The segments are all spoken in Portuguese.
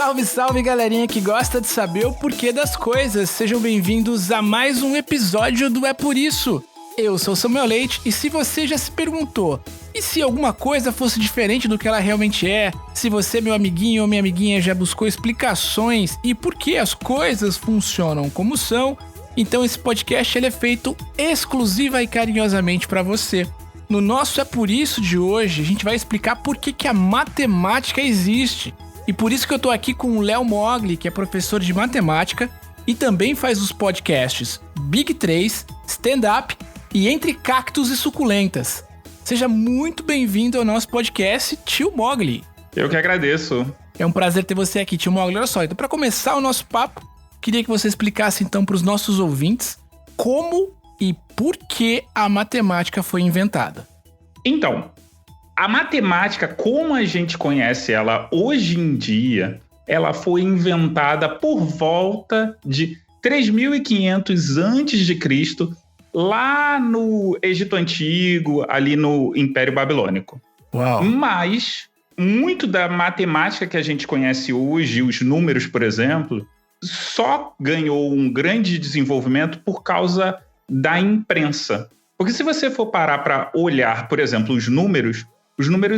Salve, salve, galerinha que gosta de saber o porquê das coisas. Sejam bem-vindos a mais um episódio do É Por Isso. Eu sou Samuel Leite e se você já se perguntou, e se alguma coisa fosse diferente do que ela realmente é? Se você, meu amiguinho ou minha amiguinha, já buscou explicações e por que as coisas funcionam como são, então esse podcast ele é feito exclusiva e carinhosamente para você. No nosso É Por Isso de hoje, a gente vai explicar por que a matemática existe. E por isso que eu tô aqui com o Léo Mogli, que é professor de matemática e também faz os podcasts Big 3, Stand Up e Entre Cactos e Suculentas. Seja muito bem-vindo ao nosso podcast, Tio Mogli. Eu que agradeço. É um prazer ter você aqui, Tio Mogli. Olha só, então para começar o nosso papo, queria que você explicasse então para os nossos ouvintes como e por que a matemática foi inventada. Então, a matemática, como a gente conhece ela hoje em dia, ela foi inventada por volta de 3.500 a.C., lá no Egito Antigo, ali no Império Babilônico. Uau! Mas muito da matemática que a gente conhece hoje, os números, por exemplo, só ganhou um grande desenvolvimento por causa da imprensa. Porque se você for parar para olhar, por exemplo, os números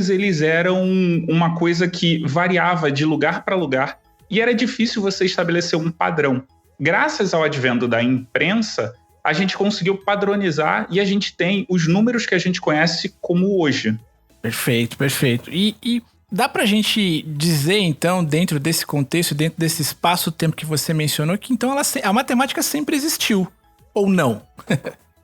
eles eram uma coisa que variava de lugar para lugar e era difícil você estabelecer um padrão. Graças ao advento da imprensa, a gente conseguiu padronizar e a gente tem os números que a gente conhece como hoje. Perfeito, perfeito. E dá pra gente dizer, então, dentro desse contexto, dentro desse espaço-tempo que você mencionou, que então a matemática sempre existiu, ou não?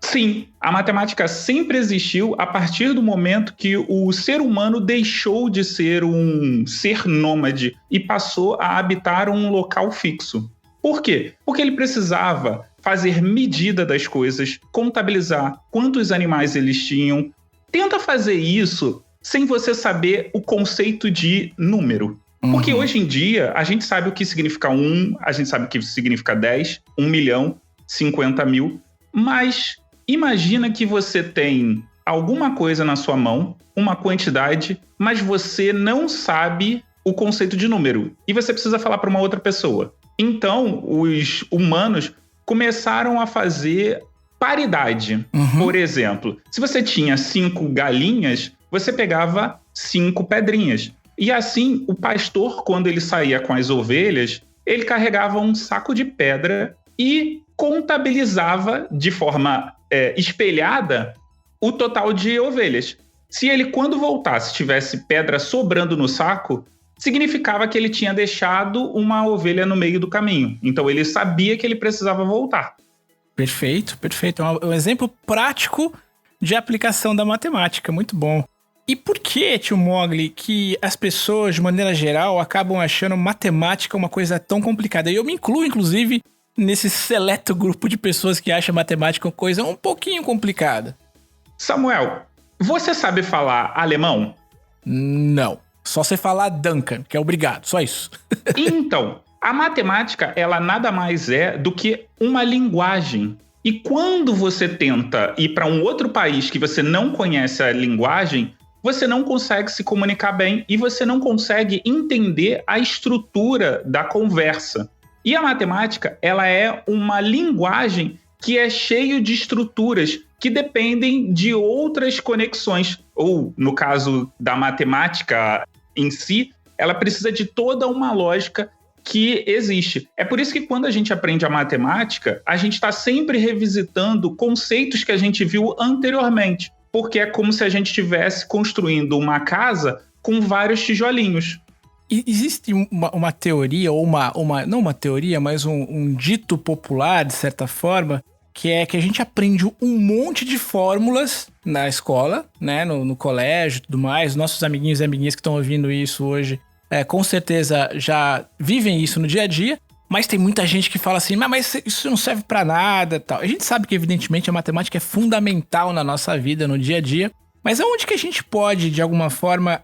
Sim, a matemática sempre existiu a partir do momento que o ser humano deixou de ser um ser nômade e passou a habitar um local fixo. Por quê? Porque ele precisava fazer medida das coisas, contabilizar quantos animais eles tinham. Tenta fazer isso sem você saber o conceito de número. Porque hoje em dia, a gente sabe o que significa 1, a gente sabe o que significa 10, 1 milhão, 50 mil, mas imagina que você tem alguma coisa na sua mão, uma quantidade, mas você não sabe o conceito de número. E você precisa falar para uma outra pessoa. Então, os humanos começaram a fazer paridade. Por exemplo, se você tinha 5 galinhas, você pegava 5 pedrinhas. E assim, o pastor, quando ele saía com as ovelhas, ele carregava um saco de pedra e contabilizava de forma espelhada o total de ovelhas. Se ele, quando voltasse, tivesse pedra sobrando no saco, significava que ele tinha deixado uma ovelha no meio do caminho. Então ele sabia que ele precisava voltar. Perfeito, perfeito. É um exemplo prático de aplicação da matemática, muito bom. E por que, Tio Mogli, que as pessoas, de maneira geral, acabam achando matemática uma coisa tão complicada? E eu me incluo, inclusive, nesse seleto grupo de pessoas que acham matemática uma coisa um pouquinho complicada. Samuel, você sabe falar alemão? Não. Só sei falar Duncan, que é obrigado, só isso. Então, a matemática, ela nada mais é do que uma linguagem. E quando você tenta ir para um outro país que você não conhece a linguagem, você não consegue se comunicar bem e você não consegue entender a estrutura da conversa. E a matemática, ela é uma linguagem que é cheia de estruturas que dependem de outras conexões. Ou, no caso da matemática em si, ela precisa de toda uma lógica que existe. É por isso que quando a gente aprende a matemática, a gente está sempre revisitando conceitos que a gente viu anteriormente. Porque é como se a gente estivesse construindo uma casa com vários tijolinhos. Existe uma teoria, ou não uma teoria, mas um dito popular, de certa forma, que é que a gente aprende um monte de fórmulas na escola, né, no colégio e tudo mais. Nossos amiguinhos e amiguinhas que estão ouvindo isso hoje, com certeza já vivem isso no dia a dia, mas tem muita gente que fala assim, mas isso não serve pra nada, tal. A gente sabe que, evidentemente, a matemática é fundamental na nossa vida, no dia a dia, mas aonde que a gente pode, de alguma forma,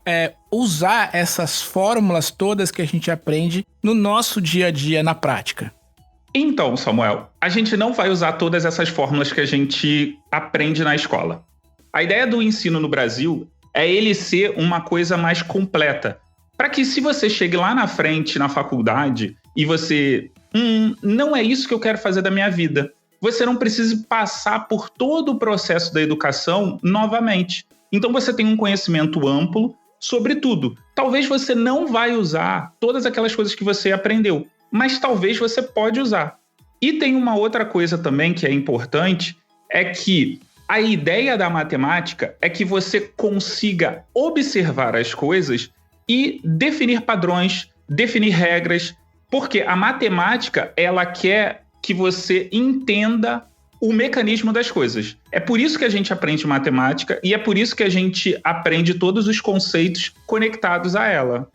usar essas fórmulas todas que a gente aprende no nosso dia a dia, na prática? Então, Samuel, a gente não vai usar todas essas fórmulas que a gente aprende na escola. A ideia do ensino no Brasil é ele ser uma coisa mais completa. para que se você chegue lá na frente, na faculdade, e você, não é isso que eu quero fazer da minha vida, você não precise passar por todo o processo da educação novamente. Então você tem um conhecimento amplo sobre tudo. Talvez você não vai usar todas aquelas coisas que você aprendeu, mas talvez você pode usar. E tem uma outra coisa também que é importante, é que a ideia da matemática é que você consiga observar as coisas e definir padrões, definir regras, porque a matemática, ela quer que você entenda o mecanismo das coisas. É por isso que a gente aprende matemática e é por isso que a gente aprende todos os conceitos conectados a ela.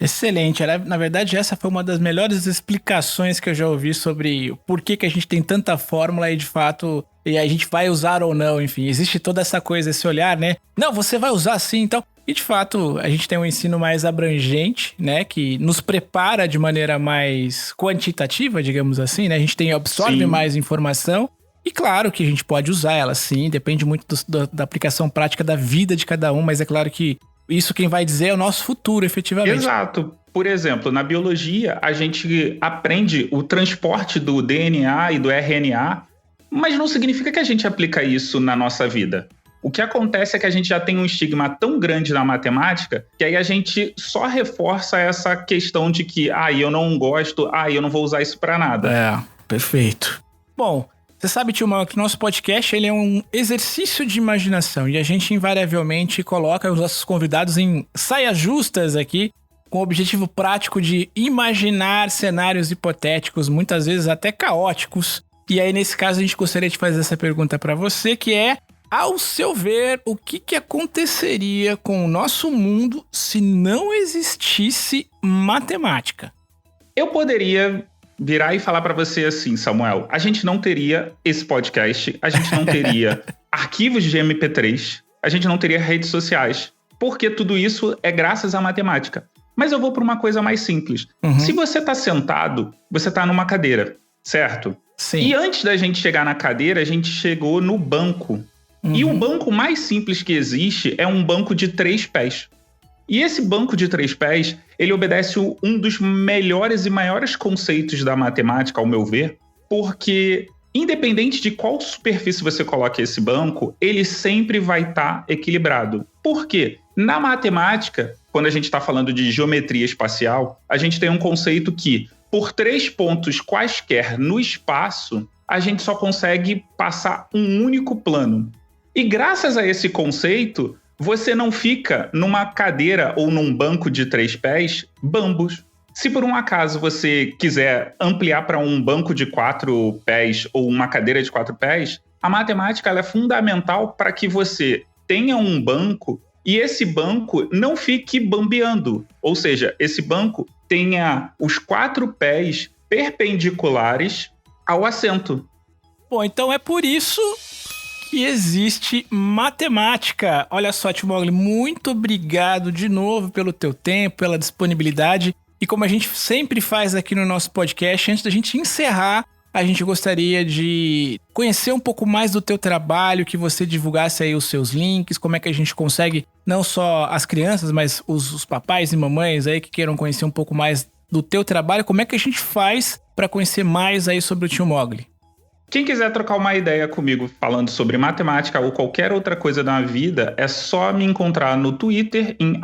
Excelente. Na verdade, essa foi uma das melhores explicações que eu já ouvi sobre o porquê que a gente tem tanta fórmula e, de fato, e a gente vai usar ou não, enfim. Existe toda essa coisa, esse olhar, né? Não, você vai usar sim, então... E, de fato, a gente tem um ensino mais abrangente, né? Que nos prepara de maneira mais quantitativa, digamos assim, né? A gente absorve mais informação. E claro que a gente pode usar ela, sim. Depende muito da aplicação prática da vida de cada um. Mas é claro que isso quem vai dizer é o nosso futuro, efetivamente. Exato. Por exemplo, na biologia, a gente aprende o transporte do DNA e do RNA, mas não significa que a gente aplica isso na nossa vida. O que acontece é que a gente já tem um estigma tão grande na matemática que aí a gente só reforça essa questão de que eu não gosto, eu não vou usar isso pra nada. É, perfeito. Bom, você sabe, Tio Mal, que o nosso podcast ele é um exercício de imaginação e a gente invariavelmente coloca os nossos convidados em saias justas aqui com o objetivo prático de imaginar cenários hipotéticos, muitas vezes até caóticos. E aí, nesse caso, a gente gostaria de fazer essa pergunta pra você, que é: ao seu ver, o que aconteceria com o nosso mundo se não existisse matemática? Eu poderia virar e falar para você assim, Samuel, a gente não teria esse podcast, a gente não teria arquivos de MP3, a gente não teria redes sociais, porque tudo isso é graças à matemática. Mas eu vou para uma coisa mais simples. Se você está sentado, você está numa cadeira, certo? Sim. E antes da gente chegar na cadeira, a gente chegou no banco. E o banco mais simples que existe é um banco de 3 pés. E esse banco de 3 pés, ele obedece um dos melhores e maiores conceitos da matemática, ao meu ver, porque independente de qual superfície você coloque esse banco, ele sempre vai estar equilibrado. Por quê? Na matemática, quando a gente está falando de geometria espacial, a gente tem um conceito que, por 3 pontos quaisquer no espaço, a gente só consegue passar um único plano. E graças a esse conceito, você não fica numa cadeira ou num banco de 3 pés bambus. Se por um acaso você quiser ampliar para um banco de 4 pés ou uma cadeira de 4 pés, a matemática ela é fundamental para que você tenha um banco e esse banco não fique bambeando. Ou seja, esse banco tenha os 4 pés perpendiculares ao assento. Bom, então é por isso que existe matemática. Olha só, Tio Mogli, muito obrigado de novo pelo teu tempo, pela disponibilidade. E como a gente sempre faz aqui no nosso podcast, antes da gente encerrar, a gente gostaria de conhecer um pouco mais do teu trabalho, que você divulgasse aí os seus links, como é que a gente consegue, não só as crianças, mas os papais e mamães aí que queiram conhecer um pouco mais do teu trabalho, como é que a gente faz para conhecer mais aí sobre o Tio Mogli? Quem quiser trocar uma ideia comigo falando sobre matemática ou qualquer outra coisa da vida, é só me encontrar no Twitter em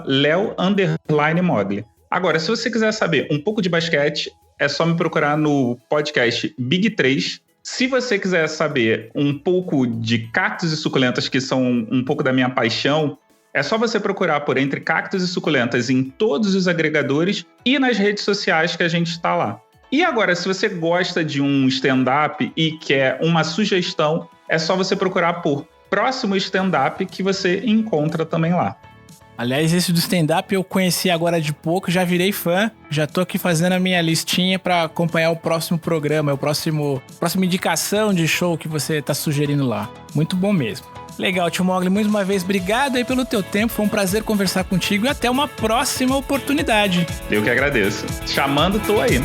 @leo_mogli. Agora, se você quiser saber um pouco de basquete, é só me procurar no podcast Big 3. Se você quiser saber um pouco de cactos e suculentas, que são um pouco da minha paixão, é só você procurar por Entre Cactos e Suculentas em todos os agregadores e nas redes sociais que a gente está lá. E agora, se você gosta de um stand-up e quer uma sugestão, é só você procurar por Próximo Stand-up que você encontra também lá. Aliás, esse do stand-up eu conheci agora de pouco, já virei fã, já tô aqui fazendo a minha listinha para acompanhar o próximo programa, próxima indicação de show que você tá sugerindo lá. Muito bom mesmo. Legal, Tio Mogli, mais uma vez, obrigado aí pelo teu tempo, foi um prazer conversar contigo e até uma próxima oportunidade. Eu que agradeço. Chamando, tô aí.